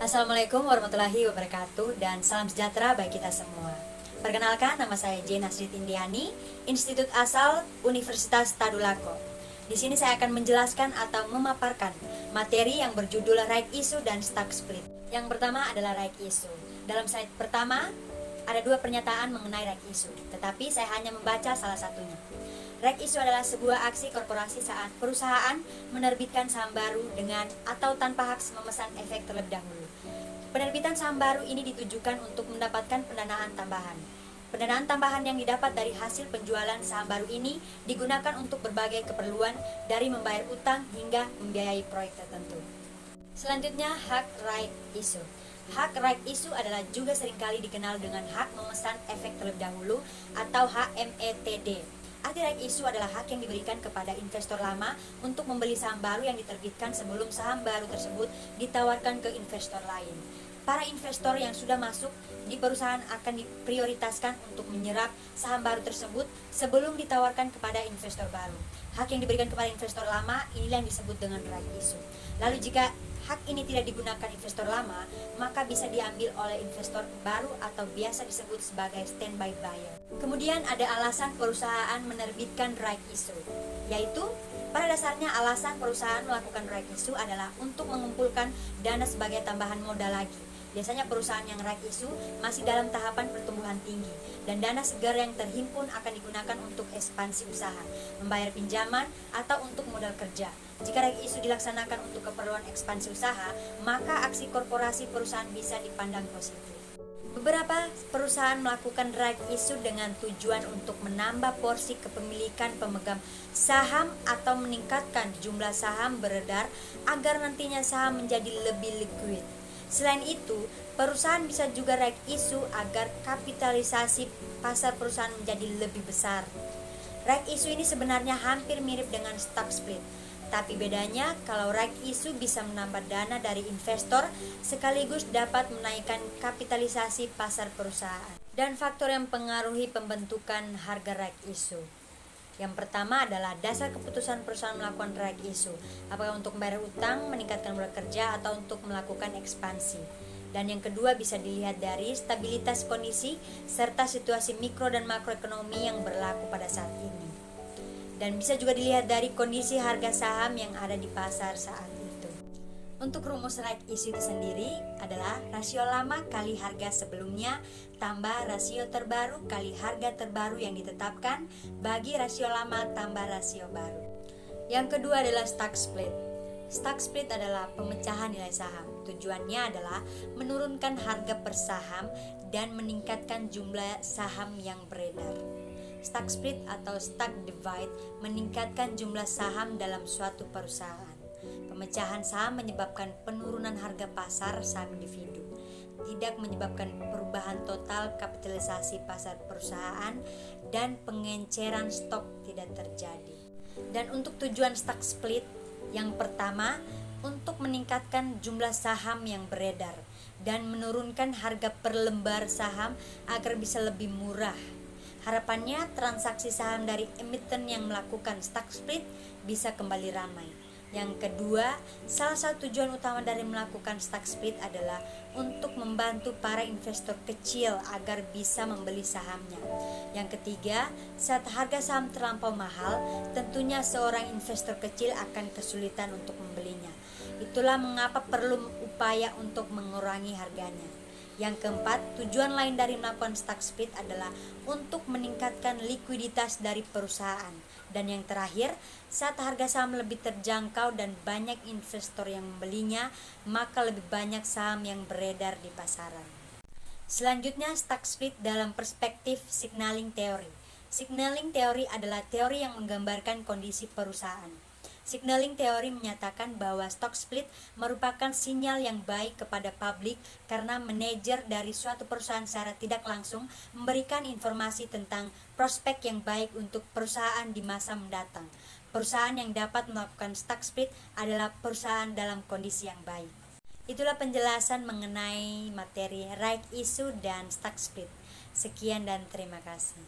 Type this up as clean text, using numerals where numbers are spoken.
Assalamualaikum warahmatullahi wabarakatuh dan salam sejahtera bagi kita semua. Perkenalkan, nama saya Jane Nasrid Indiani, Institut Asal Universitas Tadulako. Di sini saya akan menjelaskan atau memaparkan materi yang berjudul Right Issue dan Stock Split. Yang pertama adalah Right Issue. Dalam slide pertama ada dua pernyataan mengenai Right Issue, tetapi saya hanya membaca salah satunya. Right issue adalah sebuah aksi korporasi saat perusahaan menerbitkan saham baru dengan atau tanpa hak memesan efek terlebih dahulu. Penerbitan saham baru ini ditujukan untuk mendapatkan pendanaan tambahan. Pendanaan tambahan yang didapat dari hasil penjualan saham baru ini digunakan untuk berbagai keperluan dari membayar utang hingga membiayai proyek tertentu. Selanjutnya, hak right issue. Hak right issue adalah juga seringkali dikenal dengan hak memesan efek terlebih dahulu atau HMETD. Arti right issue adalah hak yang diberikan kepada investor lama untuk membeli saham baru yang diterbitkan sebelum saham baru tersebut ditawarkan ke investor lain. Para investor yang sudah masuk di perusahaan akan diprioritaskan untuk menyerap saham baru tersebut sebelum ditawarkan kepada investor baru. Hak yang diberikan kepada investor lama inilah yang disebut dengan right issue. Lalu jika hak ini tidak digunakan investor lama, maka bisa diambil oleh investor baru atau biasa disebut sebagai standby buyer. Kemudian ada alasan perusahaan menerbitkan right issue, yaitu pada dasarnya alasan perusahaan melakukan right issue adalah untuk mengumpulkan dana sebagai tambahan modal lagi. Biasanya perusahaan yang right issue masih dalam tahapan pertumbuhan tinggi dan dana segar yang terhimpun akan digunakan untuk ekspansi usaha, membayar pinjaman, atau untuk modal kerja. Jika right issue dilaksanakan untuk keperluan ekspansi usaha, maka aksi korporasi perusahaan bisa dipandang positif. Beberapa perusahaan melakukan right issue dengan tujuan untuk menambah porsi kepemilikan pemegang saham atau meningkatkan jumlah saham beredar agar nantinya saham menjadi lebih liquid. Selain itu, perusahaan bisa juga right issue agar kapitalisasi pasar perusahaan menjadi lebih besar. Right issue ini sebenarnya hampir mirip dengan stock split. Tapi bedanya, kalau right issue bisa menambah dana dari investor sekaligus dapat menaikkan kapitalisasi pasar perusahaan. Dan faktor yang mempengaruhi pembentukan harga right issue. Yang pertama adalah dasar keputusan perusahaan melakukan right issue. Apakah untuk membayar utang, meningkatkan modal kerja, atau untuk melakukan ekspansi. Dan yang kedua bisa dilihat dari stabilitas kondisi serta situasi mikro dan makroekonomi yang berlaku pada saat ini. Dan bisa juga dilihat dari kondisi harga saham yang ada di pasar saat itu. Untuk rumus right issue itu sendiri adalah rasio lama kali harga sebelumnya tambah rasio terbaru kali harga terbaru yang ditetapkan bagi rasio lama tambah rasio baru. Yang kedua adalah stock split. Stock split adalah pemecahan nilai saham. Tujuannya adalah menurunkan harga per saham dan meningkatkan jumlah saham yang beredar. Stock split atau stock divide meningkatkan jumlah saham dalam suatu perusahaan. Pemecahan saham menyebabkan penurunan harga pasar saham individu, tidak menyebabkan perubahan total kapitalisasi pasar perusahaan, dan pengenceran stok tidak terjadi. Dan untuk tujuan stock split, yang pertama, untuk meningkatkan jumlah saham yang beredar dan menurunkan harga per lembar saham agar bisa lebih murah. Harapannya transaksi saham dari emiten yang melakukan stock split bisa kembali ramai. Yang kedua, salah satu tujuan utama dari melakukan stock split adalah untuk membantu para investor kecil agar bisa membeli sahamnya. Yang ketiga, saat harga saham terlampau mahal, tentunya seorang investor kecil akan kesulitan untuk membelinya. Itulah mengapa perlu upaya untuk mengurangi harganya. Yang keempat, tujuan lain dari melakukan stock split adalah untuk meningkatkan likuiditas dari perusahaan. Dan yang terakhir, saat harga saham lebih terjangkau dan banyak investor yang membelinya, maka lebih banyak saham yang beredar di pasaran. Selanjutnya, stock split dalam perspektif signaling theory. Signaling theory adalah teori yang menggambarkan kondisi perusahaan. Signaling teori menyatakan bahwa stock split merupakan sinyal yang baik kepada publik karena manajer dari suatu perusahaan secara tidak langsung memberikan informasi tentang prospek yang baik untuk perusahaan di masa mendatang. Perusahaan yang dapat melakukan stock split adalah perusahaan dalam kondisi yang baik. Itulah penjelasan mengenai materi right issue dan stock split. Sekian dan terima kasih.